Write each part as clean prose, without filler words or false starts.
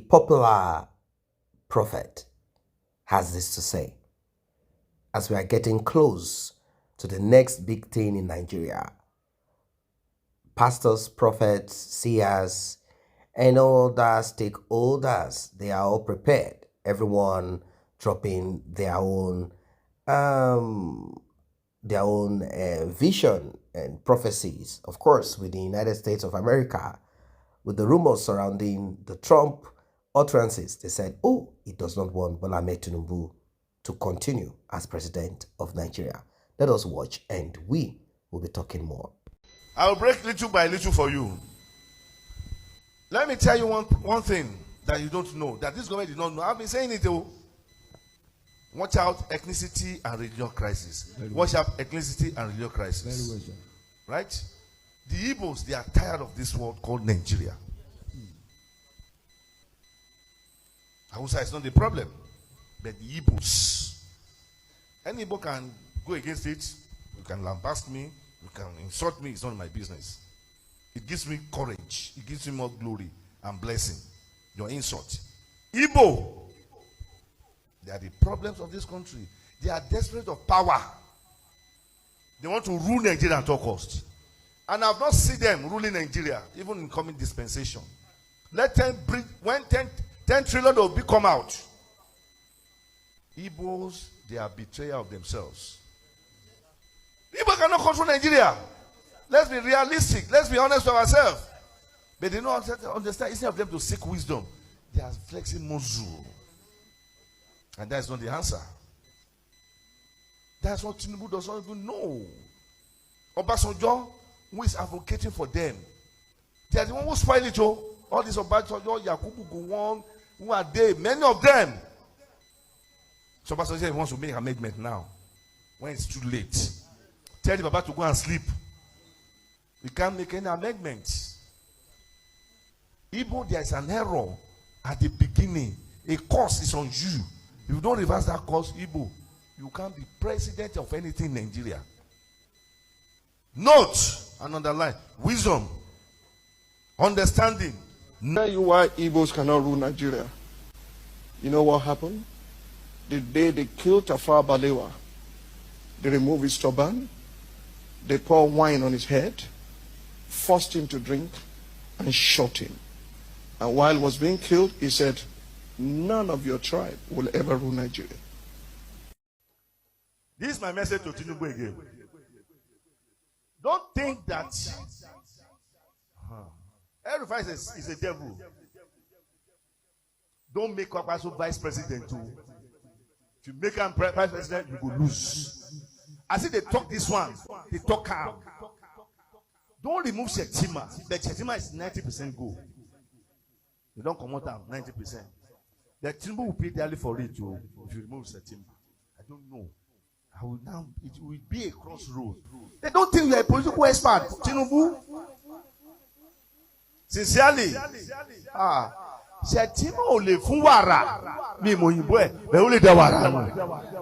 popular prophet has this to say as we are getting close to the next big thing in Nigeria. Pastors, prophets, seers, and all the stakeholders, they are all prepared. Everyone dropping their own vision and prophecies. Of course, with the United States of America, with the rumors surrounding the Trump utterances, they said, oh, he does not want Bola Ahmed Tinubu to continue as president of Nigeria. Let us watch, and we will be talking more. I will break little by little for you. Let me tell you one thing that you don't know, that this government did not know. I've been saying it too. Watch out ethnicity and religious crisis. Watch out ethnicity and religious crisis. Right? The Igbos, they are tired of this world called Nigeria. Hausa is not the problem, but the Igbos. Any Igbo can go against it. You can lambast me. You can insult me. It's not my business. It gives me courage. It gives me more glory and blessing. Your insult. Igbo. They are the problems of this country. They are desperate of power. They want to rule Nigeria at all costs. And I've not seen them ruling Nigeria, even in coming dispensation. Let them bring, when 10 trillion will come out. Igbos, they are betrayal of themselves. Igbo cannot control Nigeria. Let's be realistic. Let's be honest with ourselves. But they don't understand. Instead of them to seek wisdom, they are flexing muscle. And that's not the answer. That's what Tinubu does not even know. Obasanjo, who is advocating for them, they are the one who spoil it. All these Obasanjo, Yakubu Gowon, who are they? Many of them. So Obasanjo wants to make an amendment now, when it's too late. Tell the Baba to go and sleep. We can't make any amendments. Igbo, there is an error at the beginning. A curse is on you. If you don't reverse that course, Igbo, you can't be president of anything in Nigeria. Note and underline wisdom, understanding. Tell you why Igbos cannot rule Nigeria. You know what happened? The day they killed Tafawa Balewa, they removed his turban, they poured wine on his head, forced him to drink, and shot him. And while he was being killed, he said, none of your tribe will ever rule Nigeria. This is my message to Tinubu again. Don't think that El-Rufai is a devil. Don't make Kwakwaso vice president too. If you make him vice president, you will lose. I see they talk this one, they talk out. Don't remove Shetima, but Shetima is 90% go. You don't come out 90%. The Tinubu will pay dearly for it too if you remove Shetima. I don't know. It will be a crossroad. They don't think you are a political expert. Tinubu. Sincerely. Shetima ò lè fún wàrà. Mi mo yìnbó ẹ̀, bẹ́ẹ̀ ó lè dá wàrà nù.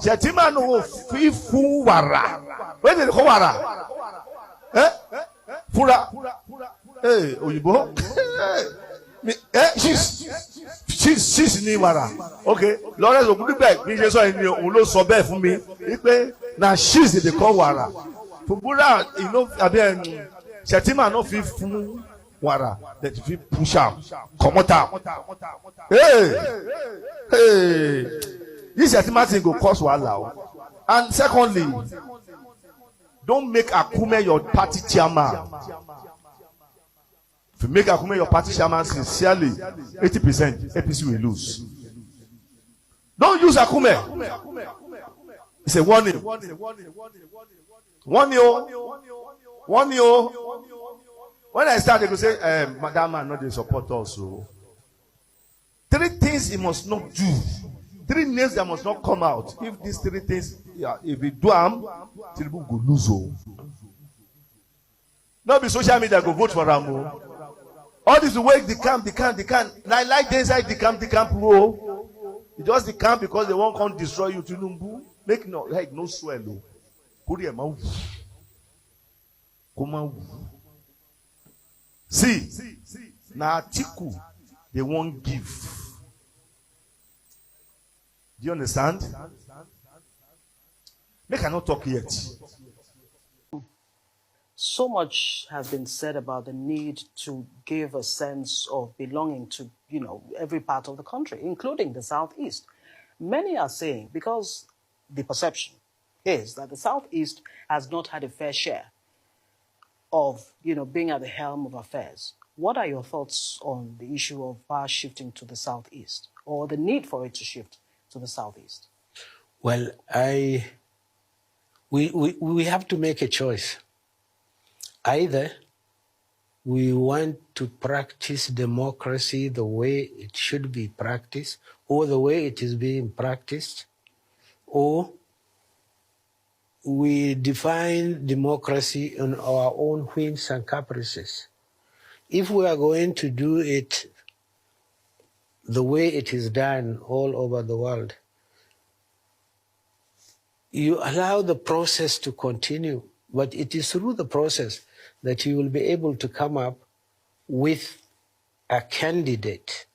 Shetima no fi fún wàrà. Where did they call wàrà? Fúra. Òyìnbó. She's ní wàrà. Okay. Lawrence Ogundipe bí ṣe sọ ẹni òun ló sọ bẹ́ẹ̀ fún mi. Wípé na she's dey call wàrà. Fúnbúrà àbí Shetima no fi fún wàrà. That if you push out, come out. Hey. This Shetima thing go cause wahala. And secondly, don't make Akume your party chairman. If you make Akume your party chairman sincerely, 80% APC will lose. Don't use Akume. It's a warning. Warning. When I start, they go say, Madam, I know they support us. So 3 things he must not do. 3 names that must not come out. If these 3 things, if we do them, Tinubu go lose. Not be social media go vote for them. All this way they can. Like they inside the camp pro. It just the camp because they won't come destroy you. Tinubu make no swell. Put your mouth. Come on. See, now Atiku they won't give. Do you understand? They cannot talk yet. So much has been said about the need to give a sense of belonging to, every part of the country, including the Southeast. Many are saying, because the perception is that the Southeast has not had a fair share of, being at the helm of affairs. What are your thoughts on the issue of power shifting to the Southeast, or the need for it to shift to the Southeast? Well, we have to make a choice. Either we want to practice democracy the way it should be practiced, or the way it is being practiced, or we define democracy on our own whims and caprices. If we are going to do it the way it is done all over the world, you allow the process to continue, but it is through the process that you will be able to come up with a candidate.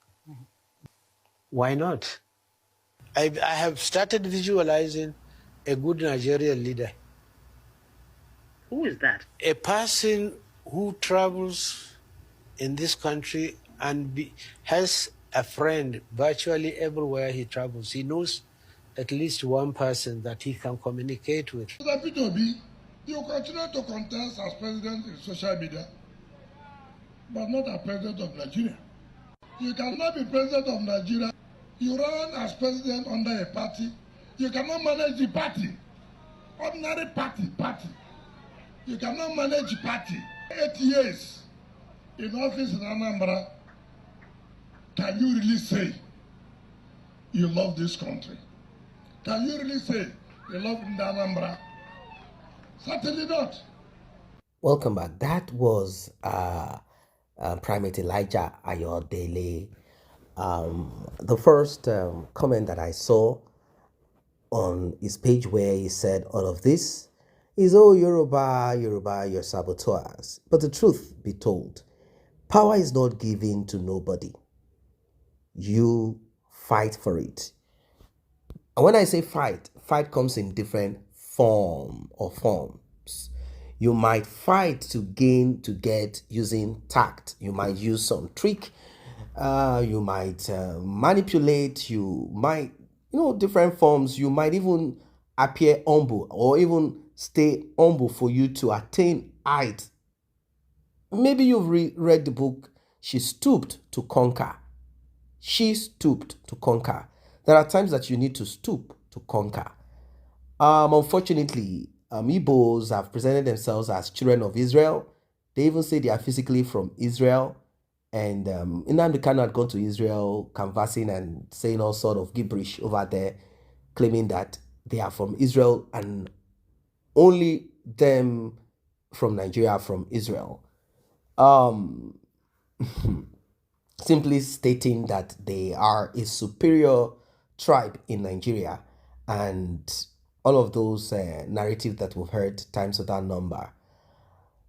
Why not? I have started visualizing a good Nigerian leader. Who is that? A person who travels in this country and has a friend virtually everywhere he travels. He knows at least one person that he can communicate with. Mr. Peter Obi, you continue to contest as president in social media, but not as president of Nigeria. You cannot be president of Nigeria. You run as president under a party. You cannot manage the party. Ordinary party. You cannot manage the party. 8 years in office in Anambra. Can you really say you love this country? Can you really say you love Anambra? Certainly not. Welcome back. That was Primate Elijah Ayodele. The first comment that I saw on his page where he said all of this is, oh, Yoruba, you're saboteurs. But the truth be told, power is not given to nobody. You fight for it. And when I say fight comes in different forms. You might fight to get using tact. You might use some trick. You might manipulate. You might, different forms. You might even appear humble or even stay humble for you to attain height. Maybe you've read the book, She Stooped to Conquer. She stooped to conquer. There are times that you need to stoop to conquer. Unfortunately, Igbos have presented themselves as children of Israel. They even say they are physically from Israel. And Nnamdi Kanu had gone to Israel, canvassing and saying all sort of gibberish over there, claiming that they are from Israel and only them from Nigeria are from Israel. Simply stating that they are a superior tribe in Nigeria, and all of those narratives that we've heard times without number.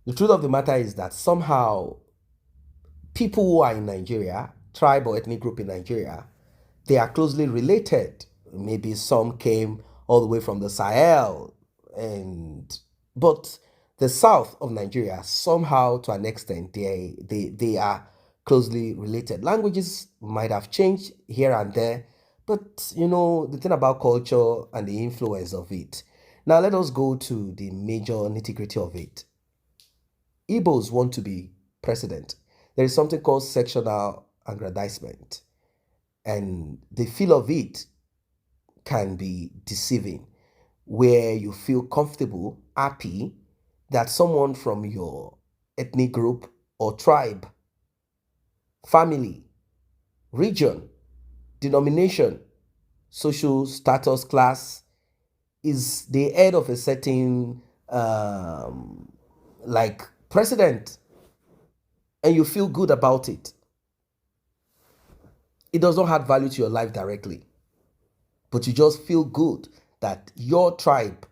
The truth of the matter is that somehow people who are in Nigeria, tribe or ethnic group in Nigeria, they are closely related. Maybe some came all the way from the Sahel, but the south of Nigeria, somehow to an extent, they are closely related. Languages might have changed here and there, but the thing about culture and the influence of it. Now let us go to the major nitty-gritty of it. Igbos want to be president. There is something called sectional aggrandizement, and the feel of it can be deceiving, where you feel comfortable, happy that someone from your ethnic group or tribe, family, region, denomination, social status, class is the head of a certain like president, and you feel good about it. It does not add value to your life directly, but you just feel good that your tribe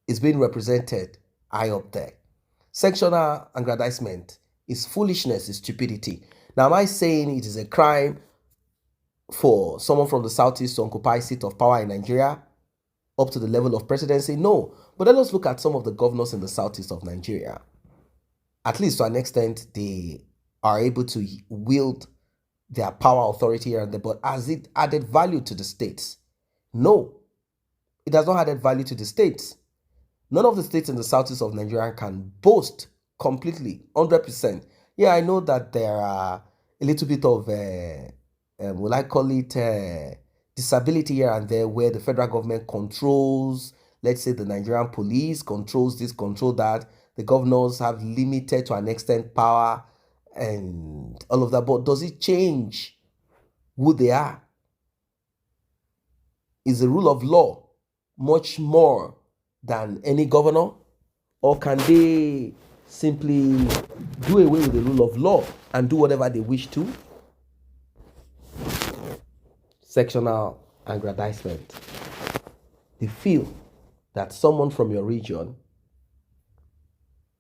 is being represented high up there. Sectional aggrandizement is foolishness, is stupidity. Now, am I saying it is a crime for someone from the southeast to occupy seat of power in Nigeria up to the level of presidency? No. But let us look at some of the governors in the southeast of Nigeria. At least to an extent, they are able to wield their power, authority here and there. But has it added value to the states? No. It has not added value to the states. None of the states in the southeast of Nigeria can boast completely, 100%. Yeah, I know that there are a little bit of, will I call it, disability here and there, where the federal government controls, let's say the Nigerian police controls this, control that. The governors have limited to an extent power and all of that. But does it change who they are? Is the rule of law much more than any governor? Or can they simply do away with the rule of law and do whatever they wish to? Sectional aggrandizement. They feel that someone from your region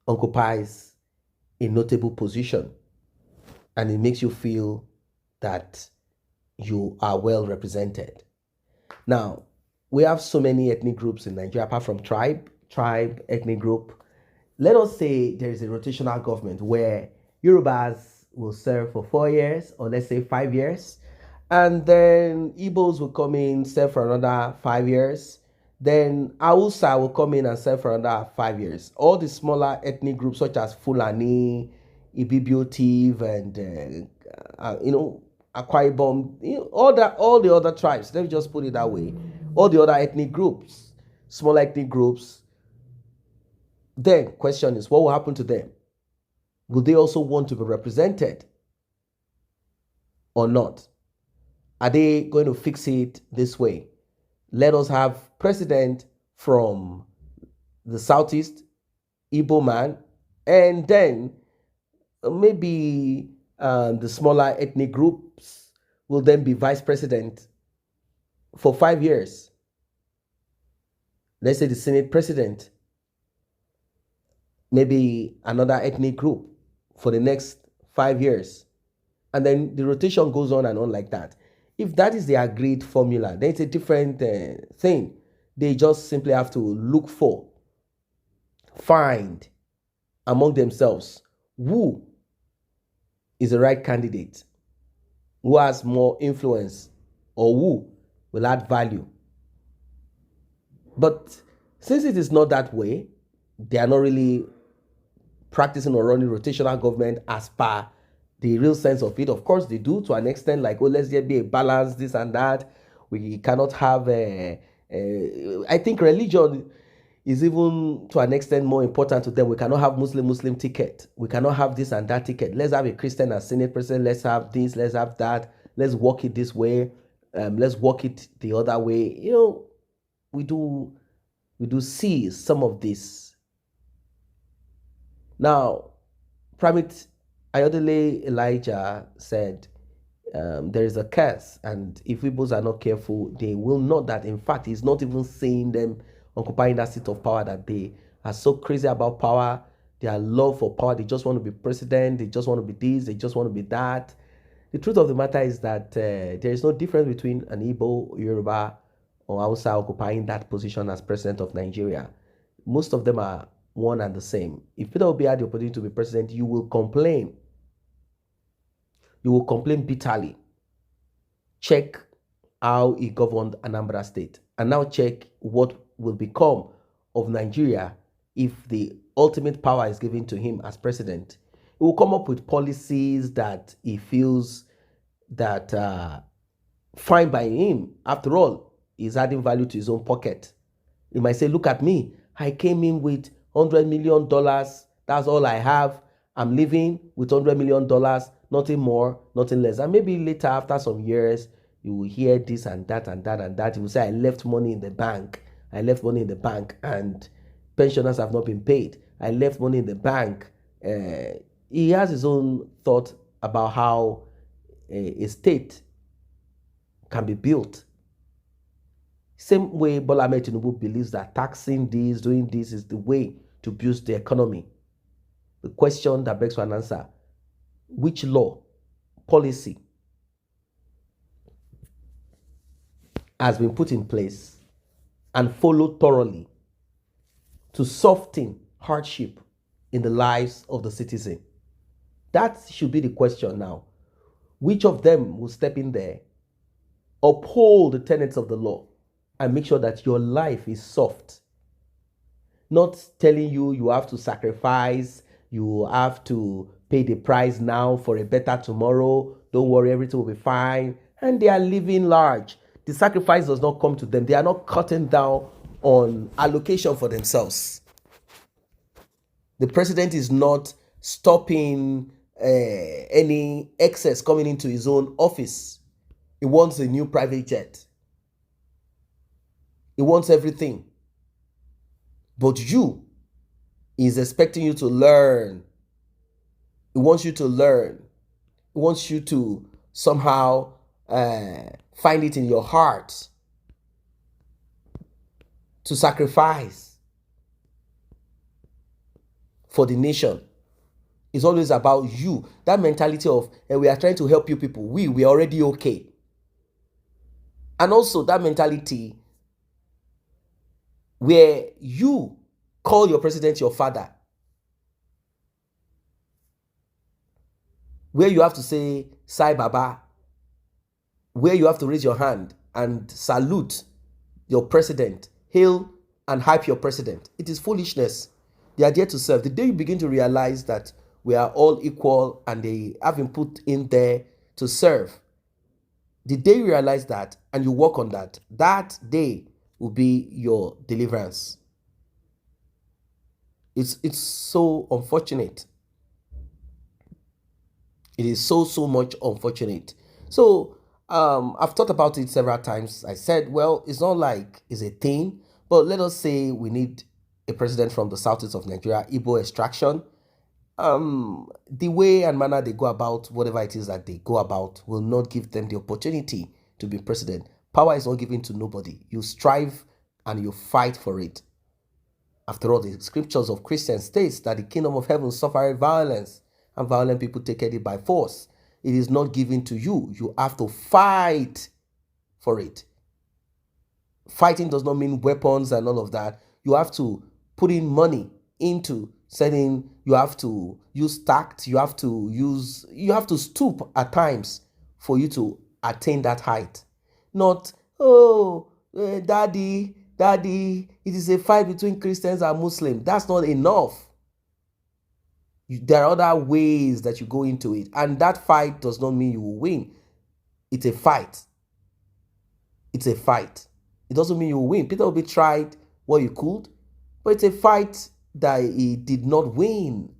occupies a notable position and it makes you feel that you are well represented. Now, we have so many ethnic groups in Nigeria, apart from tribe, ethnic group. Let us say there is a rotational government where Yorubas will serve for 4 years, or let's say 5 years, and then Igbos will come in, serve for another 5 years. Then Hausa will come in and serve for another 5 years. All the smaller ethnic groups such as Fulani, Ibibio Tiv, and Akwa Ibom, all the other tribes, let me just put it that way, all the other ethnic groups, small ethnic groups. Then question is, what will happen to them? Will they also want to be represented or not? Are they going to fix it this way? Let us have president from the southeast, Igbo man, and then maybe the smaller ethnic groups will then be vice president for 5 years. Let's say the Senate president, maybe another ethnic group for the next 5 years. And then the rotation goes on and on like that. If that is the agreed formula, then it's a different thing. They just simply have to find among themselves who is the right candidate, who has more influence, or who will add value. But since it is not that way, they are not really practicing or running rotational government as per the real sense of it. Of course, they do to an extent, like, oh, let's just be a balance, this and that. We cannot have I think religion is even to an extent more important to them. We cannot have Muslim ticket. We cannot have this and that ticket. Let's have a Christian as Senate president. Let's have this, let's have that. Let's walk it this way. Let's walk it the other way. We do see some of this. Now, Primate Ayodele Elijah said, there is a curse, and if Igbos are not careful, they will not. That in fact, he's not even seeing them occupying that seat of power, that they are so crazy about power, their love for power. They just want to be president, they just want to be this, they just want to be that. The truth of the matter is that there is no difference between an Igbo, Yoruba, or Hausa occupying that position as president of Nigeria. Most of them are one and the same. If Peter Obi had the opportunity to be president, you will complain. You will complain bitterly. Check how he governed Anambra State, and now check what will become of Nigeria if the ultimate power is given to him as president. He will come up with policies that he feels that fine by him. After all, he's adding value to his own pocket. He might say, look at me, I came in with $100 million. That's all I have. I'm living with $100 million, nothing more, nothing less. And maybe later, after some years, you will hear this and that and that and that. You will say, I left money in the bank. I left money in the bank and pensioners have not been paid. I left money in the bank. He has his own thought about how a state can be built. Same way Bola Ahmed Tinubu believes that taxing this, doing this is the way to boost the economy. The question that begs for an answer, which law, policy has been put in place and followed thoroughly to soften hardship in the lives of the citizen? That should be the question now. Which of them will step in there, uphold the tenets of the law, and make sure that your life is soft? Not telling you have to sacrifice, you have to pay the price now for a better tomorrow. Don't worry, everything will be fine. And they are living large. The sacrifice does not come to them. They are not cutting down on allocation for themselves. The president is not stopping any excess coming into his own office. He wants a new private jet. He wants everything. But you, is expecting you to learn. He wants you to learn. He wants you to somehow find it in your heart to sacrifice for the nation. It's always about you. That mentality of we are trying to help you people. We are already okay. And also that mentality where you call your president your father, where you have to say Sai Baba, where you have to raise your hand and salute your president, hail and hype your president. It is foolishness. They are there to serve. The day you begin to realize that we are all equal and they have been put in there to serve, the day you realize that and you work on that, that day will be your deliverance. It's so unfortunate. It is so much unfortunate. So I've thought about it several times. I said, well, it's not like it's a thing, but let us say we need a president from the southeast of Nigeria, Igbo extraction. The way and manner they go about whatever it is that they go about will not give them the opportunity to be president. Power is not given to nobody. You strive and you fight for it. After all, the scriptures of Christians states that the kingdom of heaven suffereth violence, and violent people take it by force. It is not given to you. You have to fight for it. Fighting does not mean weapons and all of that. You have to put in money into setting. You have to use tact. You have to stoop at times for you to attain that height. Not, daddy, it is a fight between Christians and Muslims. That's not enough. There are other ways that you go into it. And that fight does not mean you will win. It's a fight. It's a fight. It doesn't mean you will win. Peter Obi tried what he could, but it's a fight that he did not win.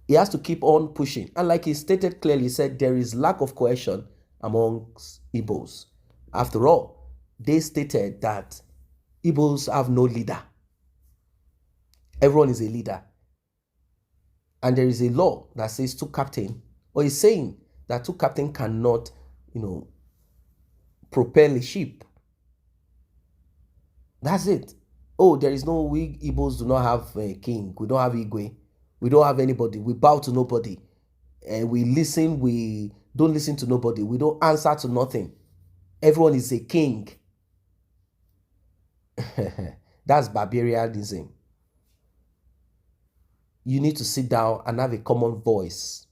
He has to keep on pushing. And like he stated clearly, he said there is lack of cohesion amongst Igbos. After all, they stated that Igbos have no leader. Everyone is a leader. And there is a law that says two captain, or is saying that two captain cannot, propel a ship. That's it. Oh, there is no, we Igbos do not have a king. We don't have Igwe. We don't have anybody. We bow to nobody. We listen. We don't listen to nobody. We don't answer to nothing. Everyone is a king. That's barbarianism. You need to sit down and have a common voice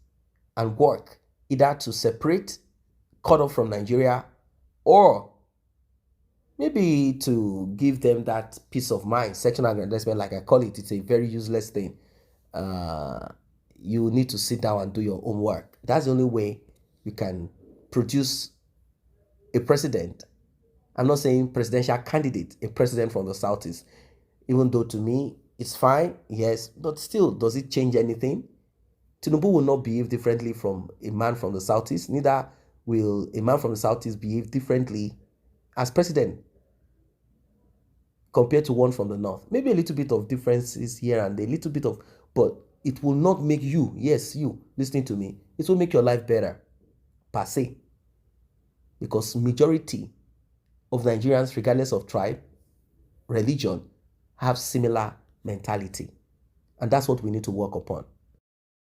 and work either to separate, cut off from Nigeria, or maybe to give them that peace of mind. Sectional aggrandizement, like I call it, it's a very useless thing. You need to sit down and do your own work. That's the only way you can produce a president. I'm not saying presidential candidate, a president from the Southeast. Even though to me, it's fine, yes, but still, does it change anything? Tinubu will not behave differently from a man from the Southeast. Neither will a man from the Southeast behave differently as president compared to one from the North. Maybe a little bit of differences here and a little bit of, but it will not make you, yes, you, listening to me, it will make your life better, per se. Because majority of Nigerians, regardless of tribe, religion, have similar mentality. And that's what we need to work upon.